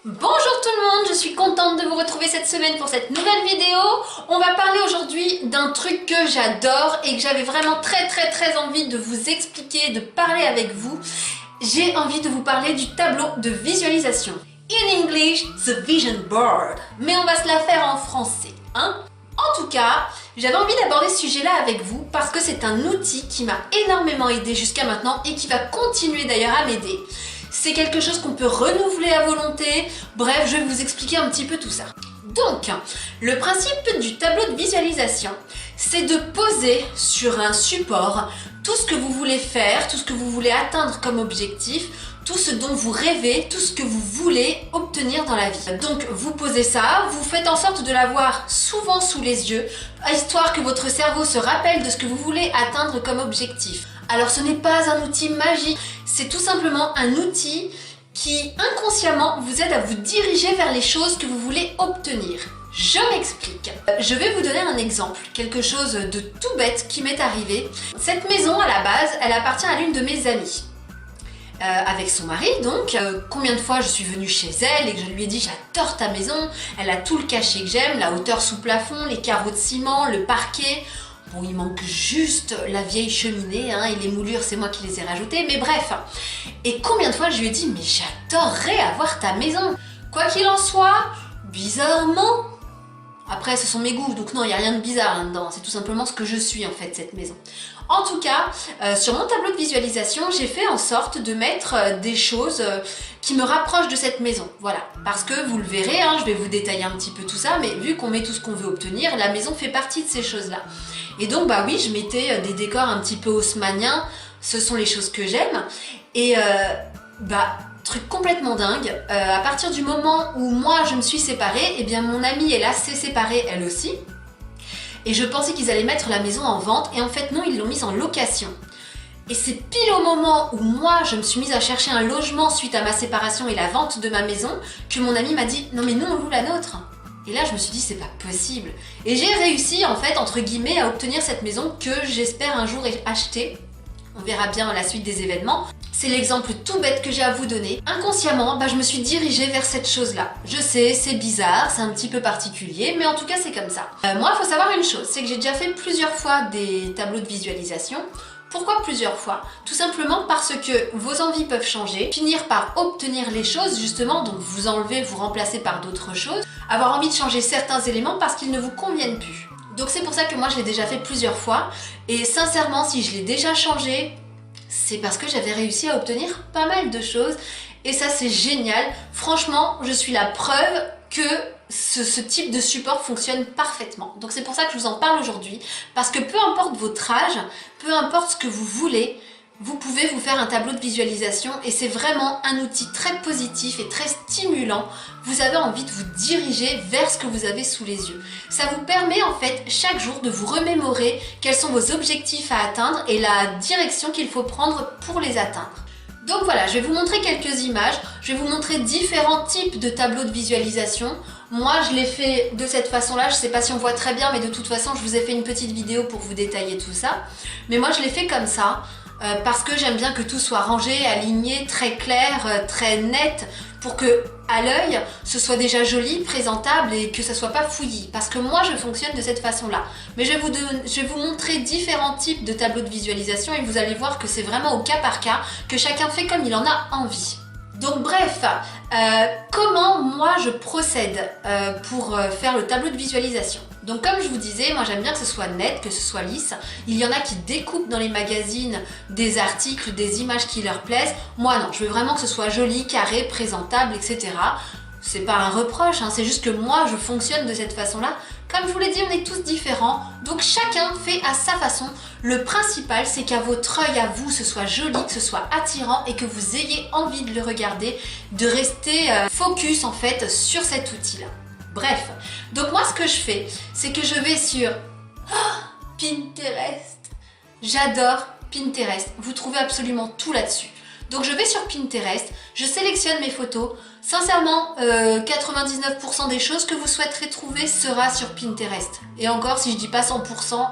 Bonjour tout le monde, je suis contente de vous retrouver cette semaine pour cette nouvelle vidéo. On va parler aujourd'hui d'un truc que j'adore et que j'avais vraiment très envie de vous expliquer, de parler avec vous. J'ai envie de vous parler du tableau de visualisation. In English, the vision board. Mais on va se la faire en français, hein? En tout cas, j'avais envie d'aborder ce sujet-là avec vous parce que c'est un outil qui m'a énormément aidé jusqu'à maintenant et qui va continuer d'ailleurs à m'aider. C'est quelque chose qu'on peut renouveler à volonté. Bref, je vais vous expliquer un petit peu tout ça. Donc, le principe du tableau de visualisation, c'est de poser sur un support tout ce que vous voulez faire, tout ce que vous voulez atteindre comme objectif, tout ce dont vous rêvez, tout ce que vous voulez obtenir dans la vie. Donc vous posez ça, vous faites en sorte de l'avoir souvent sous les yeux, histoire que votre cerveau se rappelle de ce que vous voulez atteindre comme objectif. Alors ce n'est pas un outil magique, c'est tout simplement un outil qui inconsciemment vous aide à vous diriger vers les choses que vous voulez obtenir. Je m'explique. Je vais vous donner un exemple, quelque chose de tout bête qui m'est arrivé. Cette maison à la base, elle appartient à l'une de mes amies. Avec son mari donc, combien de fois je suis venue chez elle et que je lui ai dit j'adore ta maison, elle a tout le cachet que j'aime, la hauteur sous plafond, les carreaux de ciment, le parquet. Bon, il manque juste la vieille cheminée hein, et les moulures, c'est moi qui les ai rajoutées, mais bref. Et combien de fois je lui ai dit mais j'adorerais avoir ta maison. Quoi qu'il en soit, bizarrement, après ce sont mes goûts, donc non, il n'y a rien de bizarre là-dedans, c'est tout simplement ce que je suis en fait, cette maison. En tout cas, sur mon tableau de visualisation, j'ai fait en sorte de mettre des choses qui me rapprochent de cette maison. Voilà, parce que vous le verrez, hein, je vais vous détailler un petit peu tout ça, mais vu qu'on met tout ce qu'on veut obtenir, la maison fait partie de ces choses-là. Et donc, bah oui, je mettais des décors un petit peu haussmanniens, ce sont les choses que j'aime. Et truc complètement dingue, à partir du moment où moi je me suis séparée, eh bien mon amie elle s'est séparée elle aussi. Et je pensais qu'ils allaient mettre la maison en vente et en fait non, ils l'ont mise en location. Et c'est pile au moment où moi je me suis mise à chercher un logement suite à ma séparation et la vente de ma maison que mon ami m'a dit non mais nous on loue la nôtre. Et là je me suis dit c'est pas possible. Et j'ai réussi en fait entre guillemets à obtenir cette maison que j'espère un jour acheter. On verra bien la suite des événements. C'est l'exemple tout bête que j'ai à vous donner. Inconsciemment, je me suis dirigée vers cette chose-là. Je sais, c'est bizarre, c'est un petit peu particulier, mais en tout cas, c'est comme ça. Moi, il faut savoir une chose, c'est que j'ai déjà fait plusieurs fois des tableaux de visualisation. Pourquoi plusieurs fois? Tout simplement parce que vos envies peuvent changer, finir par obtenir les choses, justement, donc vous enlever, vous remplacer par d'autres choses, avoir envie de changer certains éléments parce qu'ils ne vous conviennent plus. Donc c'est pour ça que moi, je l'ai déjà fait plusieurs fois, et sincèrement, si je l'ai déjà changé, c'est parce que j'avais réussi à obtenir pas mal de choses et ça c'est génial. Franchement, je suis la preuve que ce type de support fonctionne parfaitement. Donc c'est pour ça que je vous en parle aujourd'hui parce que peu importe votre âge, peu importe ce que vous voulez, vous pouvez vous faire un tableau de visualisation et c'est vraiment un outil très positif et très stimulant. Vous avez envie de vous diriger vers ce que vous avez sous les yeux. Ça vous permet en fait chaque jour de vous remémorer quels sont vos objectifs à atteindre et la direction qu'il faut prendre pour les atteindre. Donc voilà, je vais vous montrer quelques images, je vais vous montrer différents types de tableaux de visualisation. Moi je l'ai fait de cette façon-là, je ne sais pas si on voit très bien mais de toute façon je vous ai fait une petite vidéo pour vous détailler tout ça. Mais moi je l'ai fait comme ça. Parce que j'aime bien que tout soit rangé, aligné, très clair, très net, pour que à l'œil, ce soit déjà joli, présentable et que ça soit pas fouillis. Parce que moi, je fonctionne de cette façon-là. Mais je vais vous montrer différents types de tableaux de visualisation et vous allez voir que c'est vraiment au cas par cas, que chacun fait comme il en a envie. Donc bref, comment moi je procède pour faire le tableau de visualisation? Donc comme je vous disais, moi j'aime bien que ce soit net, que ce soit lisse. Il y en a qui découpent dans les magazines des articles, des images qui leur plaisent. Moi non, je veux vraiment que ce soit joli, carré, présentable, etc. C'est pas un reproche, hein, c'est juste que moi je fonctionne de cette façon-là. Comme je vous l'ai dit, on est tous différents, donc chacun fait à sa façon. Le principal, c'est qu'à votre œil, à vous, ce soit joli, que ce soit attirant et que vous ayez envie de le regarder, de rester focus en fait sur cet outil-là. Bref, donc moi ce que je fais, c'est que je vais sur Pinterest. J'adore Pinterest, vous trouvez absolument tout là-dessus. Donc je vais sur Pinterest, je sélectionne mes photos. Sincèrement, 99% des choses que vous souhaiterez trouver sera sur Pinterest. Et encore, si je dis pas 100%,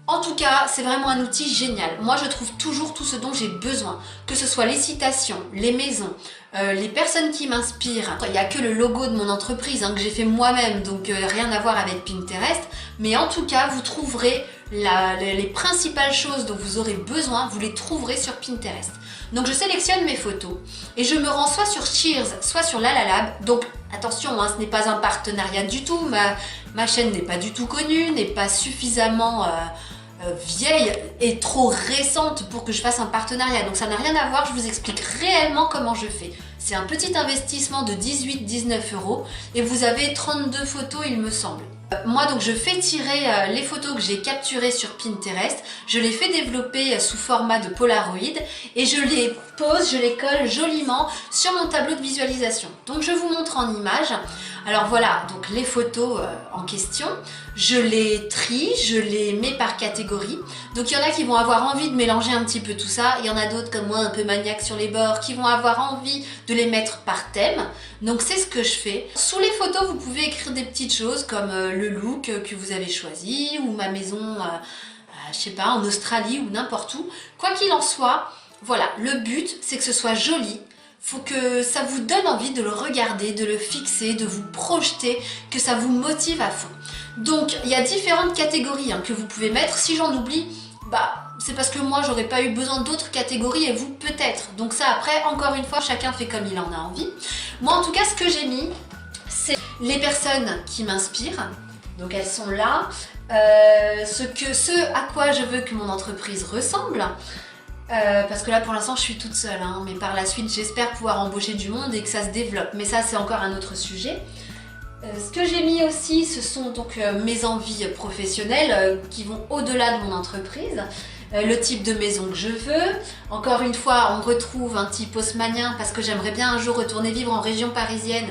En tout cas, c'est vraiment un outil génial. Moi, je trouve toujours tout ce dont j'ai besoin, que ce soit les citations, les maisons, les personnes qui m'inspirent. Il n'y a que le logo de mon entreprise que j'ai fait moi-même, donc rien à voir avec Pinterest. Mais en tout cas, vous trouverez les principales choses dont vous aurez besoin, vous les trouverez sur Pinterest. Donc je sélectionne mes photos et je me rends soit sur Cheers, soit sur Lalalab. Donc attention, ce n'est pas un partenariat du tout, ma chaîne n'est pas du tout connue, n'est pas suffisamment vieille et trop récente pour que je fasse un partenariat. Donc ça n'a rien à voir, je vous explique réellement comment je fais. C'est un petit investissement de 18-19 € et vous avez 32 photos il me semble. Moi donc je fais tirer les photos que j'ai capturées sur Pinterest, je les fais développer sous format de Polaroid et je les pose, je les colle joliment sur mon tableau de visualisation. Donc je vous montre en image. Alors voilà, donc les photos en question, je les trie, je les mets par catégorie. Donc il y en a qui vont avoir envie de mélanger un petit peu tout ça, il y en a d'autres comme moi un peu maniaques sur les bords qui vont avoir envie de les mettre par thème. Donc c'est ce que je fais. Sous les photos, vous pouvez écrire des petites choses comme le look que vous avez choisi ou ma maison, je sais pas, en Australie ou n'importe où. Quoi qu'il en soit, voilà, le but c'est que ce soit joli. Faut que ça vous donne envie de le regarder, de le fixer, de vous projeter, que ça vous motive à fond. Donc il y a différentes catégories que vous pouvez mettre. Si j'en oublie, c'est parce que moi j'aurais pas eu besoin d'autres catégories et vous peut-être. Donc ça après, encore une fois, chacun fait comme il en a envie. Moi en tout cas ce que j'ai mis, c'est les personnes qui m'inspirent. Donc elles sont là. Ce à quoi je veux que mon entreprise ressemble. Parce que là pour l'instant je suis toute seule, mais par la suite j'espère pouvoir embaucher du monde et que ça se développe, mais ça c'est encore un autre sujet. Ce que j'ai mis aussi, ce sont donc mes envies professionnelles qui vont au-delà de mon entreprise, le type de maison que je veux. Encore une fois, on retrouve un type haussmannien parce que j'aimerais bien un jour retourner vivre en région parisienne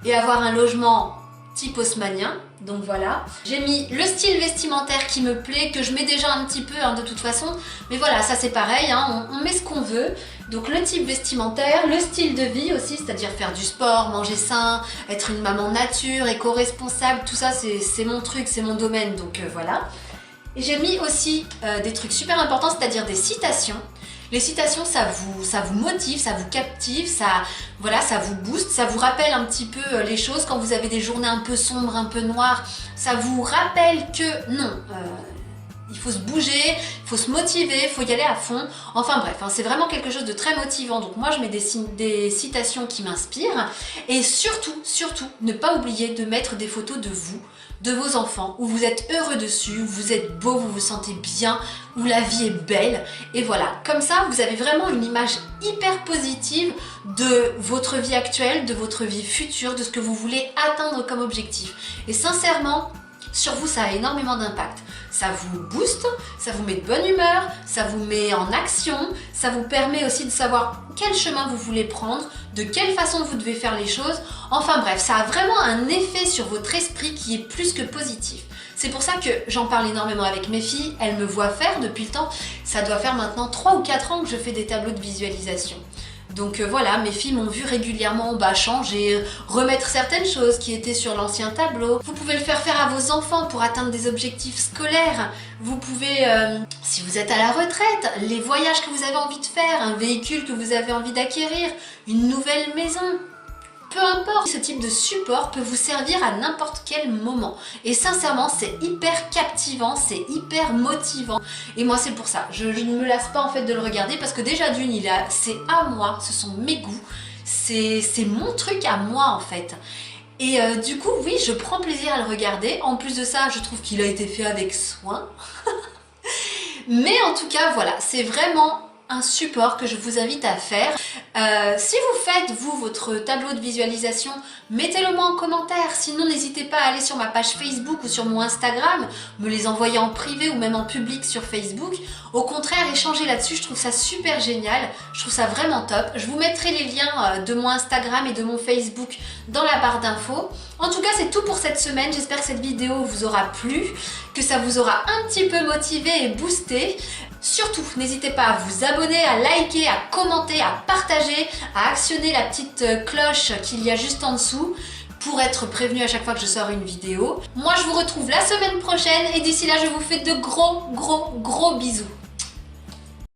et avoir un logement type haussmannien. Donc voilà, j'ai mis le style vestimentaire qui me plaît, que je mets déjà un petit peu de toute façon, mais voilà, ça c'est pareil, on met ce qu'on veut. Donc le type vestimentaire, le style de vie aussi, c'est-à-dire faire du sport, manger sain, être une maman nature, éco-responsable, tout ça c'est mon truc, c'est mon domaine, donc voilà. Et j'ai mis aussi des trucs super importants, c'est-à-dire des citations. Les citations, ça vous motive, ça vous captive, ça vous booste, ça vous rappelle un petit peu les choses quand vous avez des journées un peu sombres, un peu noires. Ça vous rappelle que non, il faut se bouger, il faut se motiver, il faut y aller à fond. Enfin bref, c'est vraiment quelque chose de très motivant. Donc moi, je mets des citations qui m'inspirent. Et surtout, ne pas oublier de mettre des photos de vous, de vos enfants, où vous êtes heureux dessus, où vous êtes beau, vous vous sentez bien, où la vie est belle. Et voilà, comme ça, vous avez vraiment une image hyper positive de votre vie actuelle, de votre vie future, de ce que vous voulez atteindre comme objectif. Et sincèrement, sur vous, ça a énormément d'impact. Ça vous booste, ça vous met de bonne humeur, ça vous met en action, ça vous permet aussi de savoir quel chemin vous voulez prendre, de quelle façon vous devez faire les choses. Enfin bref, ça a vraiment un effet sur votre esprit qui est plus que positif. C'est pour ça que j'en parle énormément avec mes filles, elles me voient faire depuis le temps. Ça doit faire maintenant 3 ou 4 ans que je fais des tableaux de visualisation. Donc voilà, mes filles m'ont vu régulièrement changer, remettre certaines choses qui étaient sur l'ancien tableau. Vous pouvez le faire à vos enfants pour atteindre des objectifs scolaires. Vous pouvez, si vous êtes à la retraite, les voyages que vous avez envie de faire, un véhicule que vous avez envie d'acquérir, une nouvelle maison. Peu importe, ce type de support peut vous servir à n'importe quel moment. Et sincèrement, c'est hyper captivant, c'est hyper motivant. Et moi, c'est pour ça. Je ne me lasse pas en fait de le regarder parce que déjà d'une, c'est à moi, ce sont mes goûts. C'est mon truc à moi en fait. Et du coup, oui, je prends plaisir à le regarder. En plus de ça, je trouve qu'il a été fait avec soin. Mais en tout cas, voilà, c'est vraiment un support que je vous invite à faire. Si vous faites, vous, votre tableau de visualisation, mettez-le moi en commentaire. Sinon, n'hésitez pas à aller sur ma page Facebook ou sur mon Instagram, me les envoyer en privé ou même en public sur Facebook. Au contraire, échanger là-dessus, je trouve ça super génial. Je trouve ça vraiment top. Je vous mettrai les liens de mon Instagram et de mon Facebook dans la barre d'infos. En tout cas, c'est tout pour cette semaine. J'espère que cette vidéo vous aura plu, que ça vous aura un petit peu motivé et boosté. Surtout, n'hésitez pas à vous abonner, à liker, à commenter, à partager, à actionner la petite cloche qu'il y a juste en dessous pour être prévenu à chaque fois que je sors une vidéo. Moi je vous retrouve la semaine prochaine et d'ici là je vous fais de gros bisous.